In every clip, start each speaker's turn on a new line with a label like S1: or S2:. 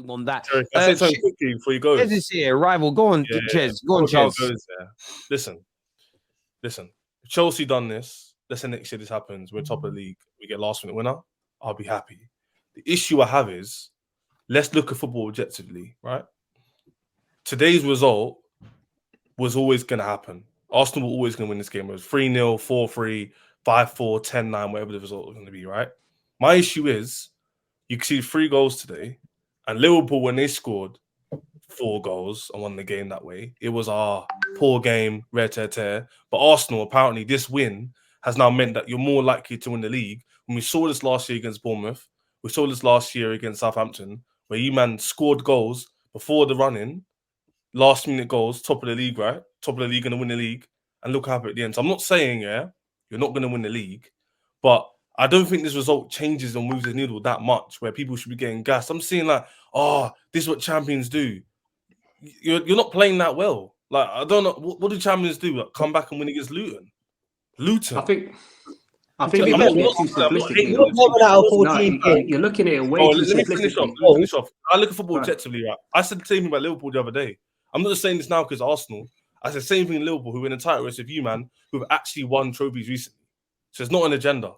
S1: on that.
S2: Terrace, can I say something quickly before you go?
S1: Chez is here, rival. Go on, Chez. Go on, Chez.
S2: Listen. If Chelsea done this, let's say next year this happens, we're top of the league, we get last minute winner, I'll be happy. The issue I have is, let's look at football objectively, right? Today's result was always going to happen. Arsenal were always going to win this game. It was 3-0, 4-3, 5-4, 10-9, whatever the result was going to be, right? My issue is, you can see 3 goals today, and Liverpool, when they scored 4 goals and won the game that way, it was poor game, rare tear. But Arsenal, apparently, this win has now meant that you're more likely to win the league. When we saw this last year against Bournemouth, we saw this last year against Southampton, where you man scored goals before the run-in, last-minute goals, top of the league, right? Top of the league, going to win the league, and look happy at the end. So I'm not saying, you're not going to win the league, but I don't think this result changes or moves the needle that much where people should be getting gassed. I'm seeing like, this is what champions do. You're not playing that well. Like, I don't know. What do champions do? Like, come back and win against Luton?
S3: I think
S2: you're looking
S3: at it way too
S2: let me finish off. I look at football objectively, right? I said the same thing about Liverpool the other day. I'm not just saying this now because Arsenal. I said the same thing in Liverpool, who were in a title race with you, man, who've actually won trophies recently. So it's not an agenda.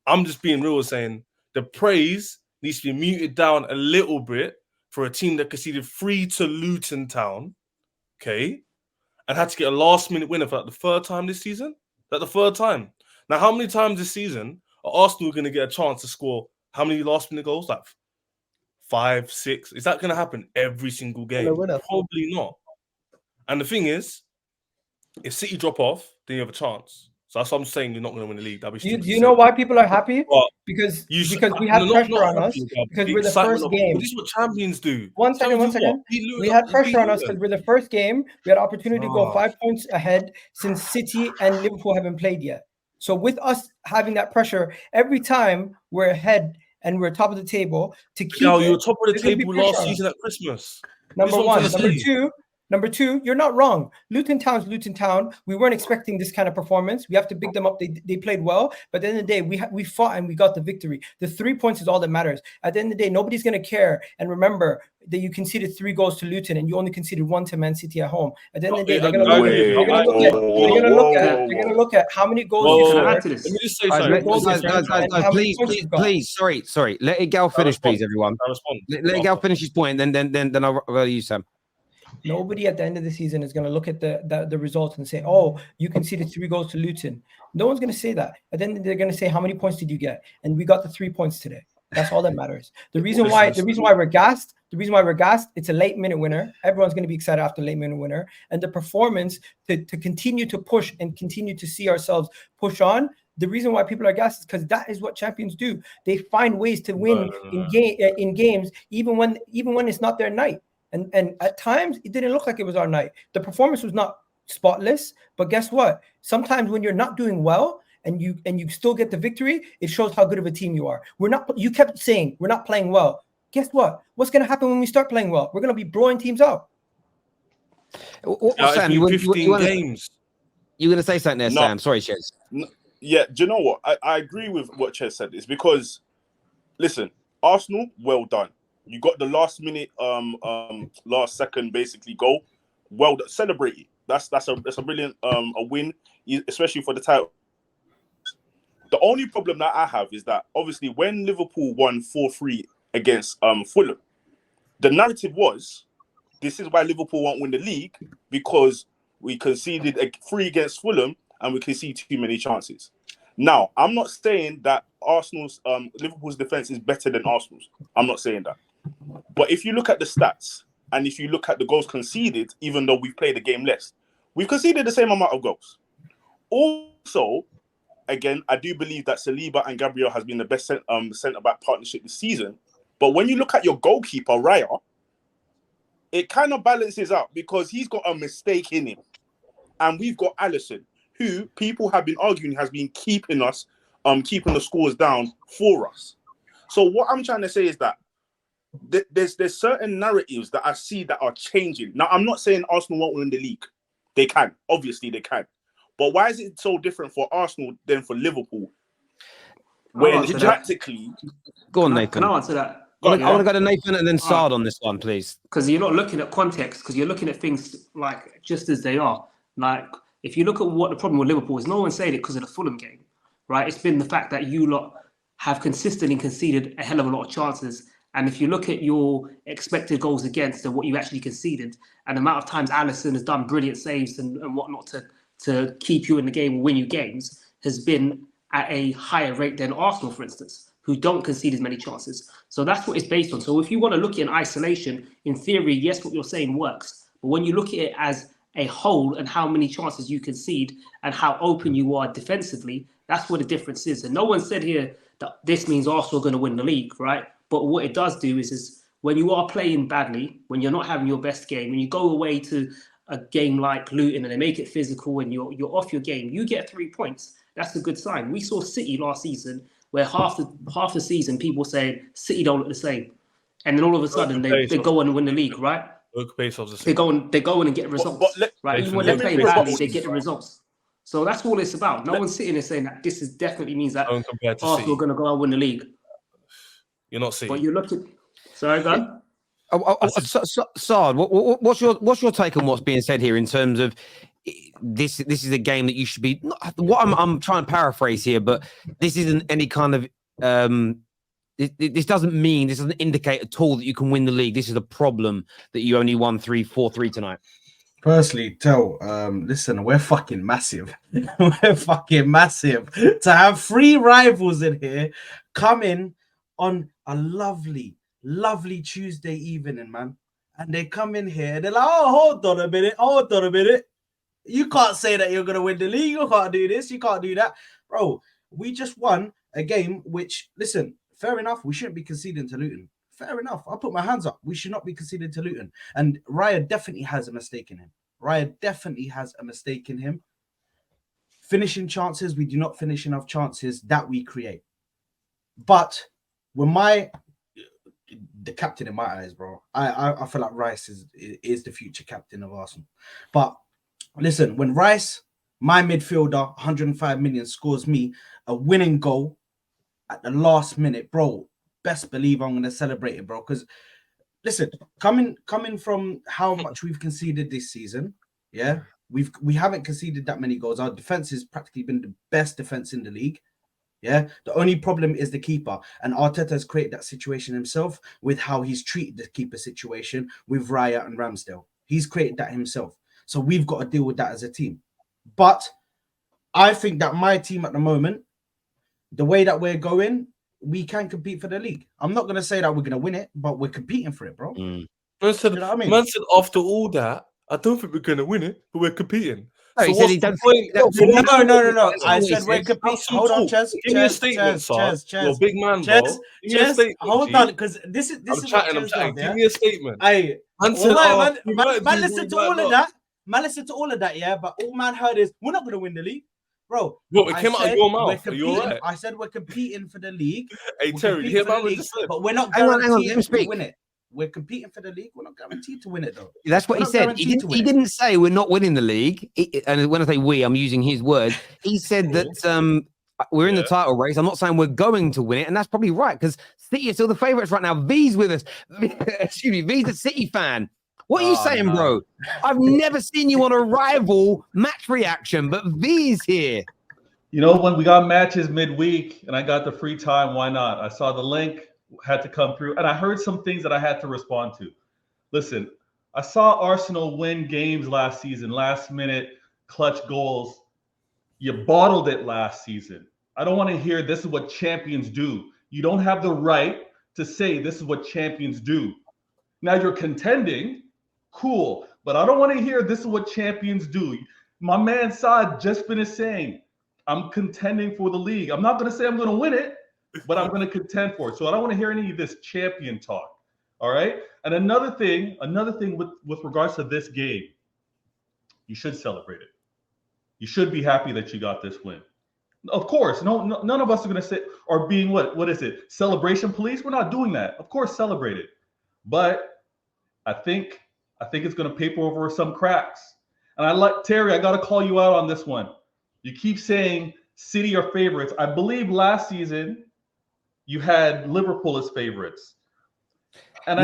S2: I'm just being real, saying the praise needs to be muted down a little bit for a team that conceded 3 to Luton Town, okay, and had to get a last-minute winner for like the 3rd time this season. Like the 3rd time. Now, how many times this season are Arsenal going to get a chance to score how many last-minute goals? Like 5, 6. Is that going to happen every single game? Probably not. And the thing is, if City drop off, then you have a chance. So that's what I'm saying. You're not going to win the league. That'd be
S4: do you know why people are happy? Because we have pressure on us. Because we're the first game.
S2: This is what champions do.
S4: One second. We had pressure on us because we're the first game. We had opportunity to go 5 points ahead since City and Liverpool haven't played yet. So with us having that pressure, every time we're ahead and we're top of the table to keep.
S2: No, you were top of the table last season at Christmas.
S4: Number one. Number two, you're not wrong. Luton Town's Luton Town. We weren't expecting this kind of performance. We have to big them up. They played well, but at the end of the day, we fought and we got the victory. The 3 points is all that matters. At the end of the day, nobody's going to care. And remember that you conceded 3 goals to Luton and you only conceded 1 to Man City at home. At the end of the day, they're going to look at how many goals you scored. Let me just say
S1: something. Please. Sorry. Let Igal finish, please, everyone. Let Igal finish his point, and then I'll use Sam.
S4: Nobody at the end of the season is going to look at the results and say, "Oh, you conceded 3 goals to Luton." No one's going to say that. And then they're going to say, "How many points did you get?" And we got the 3 points today. That's all that matters. The reason why we're gassed. It's a late minute winner. Everyone's going to be excited after late minute winner, and the performance to continue to push and continue to see ourselves push on. The reason why people are gassed is because that is what champions do. They find ways to win in games, even when it's not their night. And at times, it didn't look like it was our night. The performance was not spotless, but guess what? Sometimes when you're not doing well and you still get the victory, it shows how good of a team you are. You kept saying we're not playing well. Guess what? What's going to happen when we start playing well? We're going to be blowing teams out.
S1: Sam, you 15 games. You're going to say something there, Sam. Sorry, Chez.
S5: Yeah, do you know what? I agree with what Chez said. It's because, listen, Arsenal, well done. You got the last minute, last second basically goal. Well, celebrate it. That's a brilliant a win, especially for the title. The only problem that I have is that obviously when Liverpool won 4-3 against Fulham, the narrative was this is why Liverpool won't win the league because we conceded 3 against Fulham and we conceded too many chances. Now, I'm not saying that Liverpool's defense is better than Arsenal's. I'm not saying that. But if you look at the stats and if you look at the goals conceded, even though we've played the game less, we've conceded the same amount of goals. Also, again, I do believe that Saliba and Gabriel has been the best centre-back partnership this season. But when you look at your goalkeeper, Raya, it kind of balances out because he's got a mistake in him. And we've got Alisson, who people have been arguing has been keeping us, keeping the scores down for us. So what I'm trying to say is that there's certain narratives that I see that are changing. Now, I'm not saying Arsenal won't win the league. They can. Obviously, they can. But why is it so different for Arsenal than for Liverpool? When practically...
S1: Go on, Nathan.
S3: Can I answer that?
S1: I want to go to Nathan and then Sard on this one, please.
S3: Because you're not looking at context, because you're looking at things like just as they are. Like, if you look at what the problem with Liverpool is, no one's saying it because of the Fulham game, right? It's been the fact that you lot have consistently conceded a hell of a lot of chances. And if you look at your expected goals against and what you actually conceded, and the amount of times Alisson has done brilliant saves and whatnot to keep you in the game or win you games, has been at a higher rate than Arsenal, for instance, who don't concede as many chances. So that's what it's based on. So if you want to look at it in isolation, in theory, yes, what you're saying works. But when you look at it as a whole and how many chances you concede and how open you are defensively, that's what the difference is. And no one said here that this means Arsenal are going to win the league, right? But what it does do is when you are playing badly, when you're not having your best game, when you go away to a game like Luton and they make it physical and you're off your game, you get 3 points. That's a good sign. We saw City last season where half the season people saying City don't look the same, and then all of a sudden they go on and win the league, right? They go on and get results, right? Even when they're playing badly, they get the results. So that's all it's about. No one's sitting there saying that this is definitely means that Arsenal are going to go and win the league.
S2: You're not seeing.
S3: But you look at. Sorry, go on.
S1: Sard, what's your take on what's being said here in terms of this is a game that you should be what I'm trying to paraphrase here, but this isn't any kind of this doesn't indicate at all that you can win the league. This is a problem that you only won 4-3 tonight.
S6: Personally, listen, we're fucking massive. We're fucking massive. To have 3 rivals in here come in on a lovely Tuesday evening, man. And they come in here and they're like, oh, hold on a minute. You can't say that you're going to win the league. You can't do this. You can't do that. Bro, we just won a game which, listen, fair enough. We shouldn't be conceding to Luton. Fair enough. I'll put my hands up. We should not be conceding to Luton. And Raya definitely has a mistake in him. Finishing chances, we do not finish enough chances that we create. But when the captain in my eyes, bro, I feel like Rice is the future captain of Arsenal. But listen, when Rice, my midfielder, 105 million, scores me a winning goal at the last minute, bro, best believe I'm going to celebrate it, bro. Because, listen, coming from how much we've conceded this season, yeah, we haven't conceded that many goals. Our defense has practically been the best defense in the league. Yeah, the only problem is the keeper, and Arteta has created that situation himself with how he's treated the keeper situation with Raya and Ramsdale. He's created that himself. So we've got to deal with that as a team. But I think that my team at the moment, the way that we're going, we can compete for the league. I'm not going to say that we're going to win it, but we're competing for it, bro.
S2: Man said, you know what I mean? Man said after all that, I don't think we're going to win it, but we're competing.
S1: No,
S2: so
S1: he said he don't think
S6: no. I said we're competing. Hold on, Chaz.
S2: Give me a statement, sir. You're a big man, bro. Give me a statement.
S6: Hold on, because this is
S2: I'm chatting. Give me a statement.
S6: Man listened to all of that. Man listened to all of that, yeah. But all man heard is we're not going to win the league, bro.
S2: What? It came out of your mouth. Are you all right?
S6: I said we're competing for the league.
S2: Hey Terry, you hear what I just said?
S6: But we're not guaranteed to win it. We're competing for the league. We're not guaranteed to win it, though.
S1: That's what he said. He didn't say we're not winning the league. And when I say we, I'm using his words. He said that we're in the title race. I'm not saying we're going to win it. And that's probably right, because City are still the favourites right now. V's with us. Excuse me. V's a City fan. What are you saying, bro? I've never seen you on a rival match reaction, but V's here.
S7: You know, when we got matches midweek and I got the free time, why not? I saw the link. Had to come through, and I heard some things that I had to respond to. Listen, I saw Arsenal win games last season, last minute clutch goals. You bottled it last season. I don't want to hear this is what champions do. You don't have the right to say this is what champions do. Now you're contending, cool, but I don't want to hear this is what champions do. My man Saad just finished saying, I'm contending for the league. I'm not going to say I'm going to win it, but I'm going to contend for it. So I don't want to hear any of this champion talk. All right. And another thing with regards to this game, you should celebrate it. You should be happy that you got this win. Of course, none of us are going to say or being what is it? Celebration police. We're not doing that. Of course, celebrate it. But I think it's going to paper over some cracks. And Terry, I got to call you out on this one. You keep saying City are favorites. I believe last season you had Liverpool as favorites. And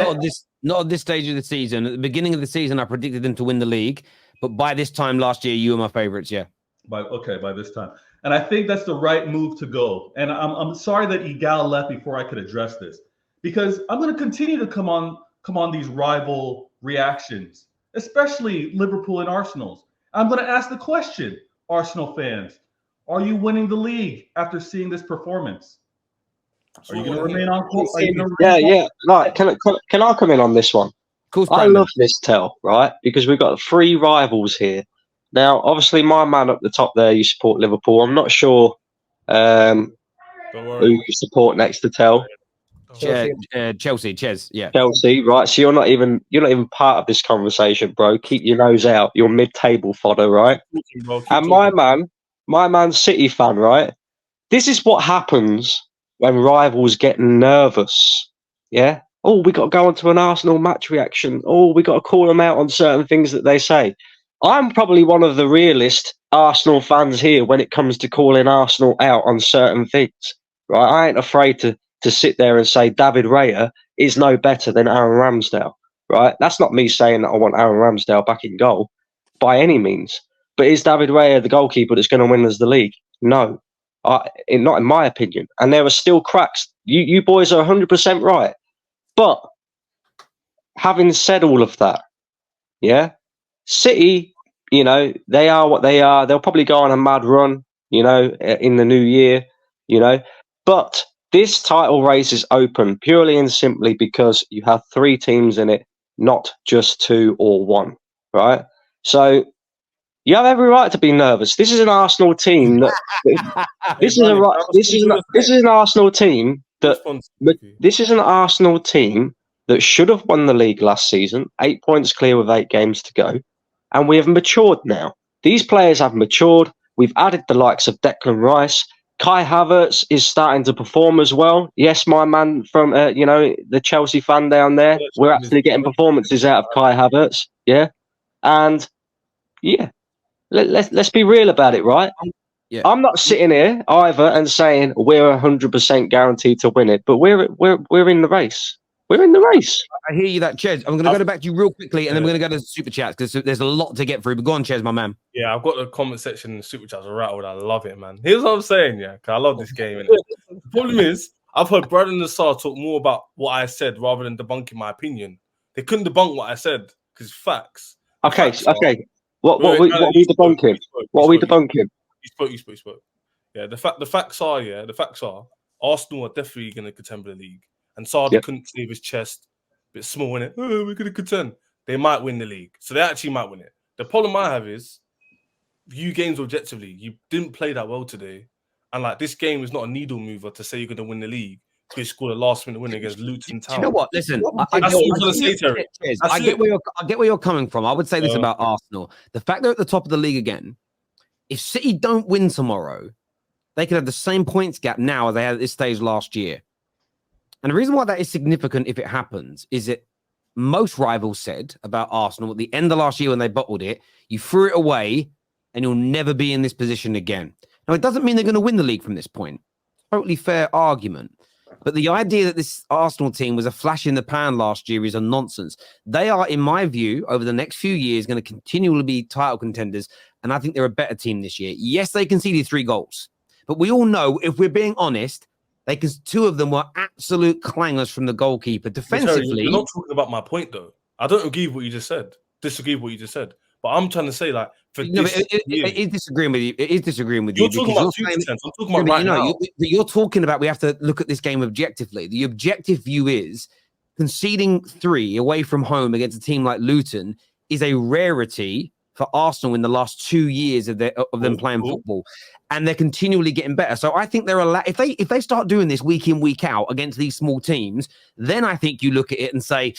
S1: not at this stage of the season. At the beginning of the season, I predicted them to win the league, but by this time last year, you were my favorites. Yeah.
S7: by this time. And I think that's the right move to go. And I'm sorry that Igal left before I could address this, because I'm going to continue to come on these rival reactions, especially Liverpool and Arsenal's. I'm going to ask the question, Arsenal fans, are you winning the league after seeing this performance? Are you going to remain on court?
S8: Yeah. Right. Can I come in on this one?
S1: Of course,
S8: I love this tell, right? Because we've got 3 rivals here. Now, obviously, my man up the top there, you support Liverpool. I'm not sure who you support next to tell.
S1: Chelsea, yeah.
S8: Chelsea, right? So you're not even part of this conversation, bro. Keep your nose out. You're mid-table fodder, right? And my man, City fan, right? This is what happens when rivals get nervous. Yeah. Oh, we got to go on to an Arsenal match reaction. Oh, we got to call them out on certain things that they say. I'm probably one of the realist Arsenal fans here when it comes to calling Arsenal out on certain things. Right? I ain't afraid to sit there and say David Raya is no better than Aaron Ramsdale. Right? That's not me saying that I want Aaron Ramsdale back in goal by any means. But is David Raya the goalkeeper that's going to win us the league? No. Not in my opinion. And there are still cracks. You boys are 100% right. But having said all of that, yeah, City, they are what they are. They'll probably go on a mad run, in the new year, But this title race is open purely and simply because you have 3 teams in it, not just 2 or 1, right? So you have every right to be nervous. This is an Arsenal team that this is an Arsenal team that should have won the league last season, 8 points clear with 8 games to go, and we have matured now. These players have matured. We've added the likes of Declan Rice. Kai Havertz is starting to perform as well. Yes, my man from the Chelsea fan down there. We're actually getting performances out of Kai Havertz. Yeah, and yeah. Let's be real about it, right?
S1: Yeah.
S8: I'm not sitting here either and saying we're 100% guaranteed to win it, but we're in the race. We're in the race.
S1: I hear you, that Chez. I'm going to go back to you real quickly, and then we're going to go to super chats because there's a lot to get through. But go on, Chez, my man.
S2: Yeah, I've got the comment section in the super chats rattled. I love it, man. Here's what I'm saying, yeah, because I love this game. Innit? The problem is, I've heard Brandon Nassar talk more about what I said rather than debunking my opinion. They couldn't debunk what I said because it's facts.
S8: Okay. What are we debunking? What are we debunking?
S2: You spoke. Yeah, the facts are Arsenal are definitely going to contend for the league. And Sardi couldn't leave his chest. A bit small in it. Oh, we're going to contend. They might win the league. So they actually might win it. The problem I have is view games objectively. You didn't play that well today. And this game is not a needle mover to say you're going to win the league. Because you scored a last-minute win against Luton Town.
S1: You know what? Listen, I get where you're coming from. I would say this about Arsenal. The fact they're at the top of the league again, if City don't win tomorrow, they could have the same points gap now as they had at this stage last year. And the reason why that is significant if it happens is that most rivals said about Arsenal at the end of last year when they bottled it, you threw it away and you'll never be in this position again. Now, it doesn't mean they're going to win the league from this point. Totally fair argument. But the idea that this Arsenal team was a flash in the pan last year is a nonsense. They are, in my view, over the next few years, going to continually be title contenders. And I think they're a better team this year. Yes, they conceded 3 goals. But we all know, if we're being honest, because 2 of them were absolute clangers from the goalkeeper. Defensively,
S2: you're not talking about my point, though. I don't agree with what you just said. Disagree with what you just said. But I'm trying to say,
S1: it is disagreeing with you. It is disagreeing with
S2: you.
S1: You're
S2: talking about future tense. I'm talking about right now.
S1: You're talking about we have to look at this game objectively. The objective view is conceding 3 away from home against a team like Luton is a rarity for Arsenal in the last 2 years of them playing football, and they're continually getting better. So I think if they start doing this week in, week out against these small teams, then I think you look at it and say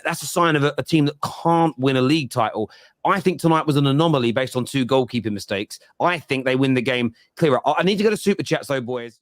S1: that's a sign of a team that can't win a league title. I think tonight was an anomaly based on 2 goalkeeping mistakes. I think they win the game clearer. I need to go to super chats though, boys.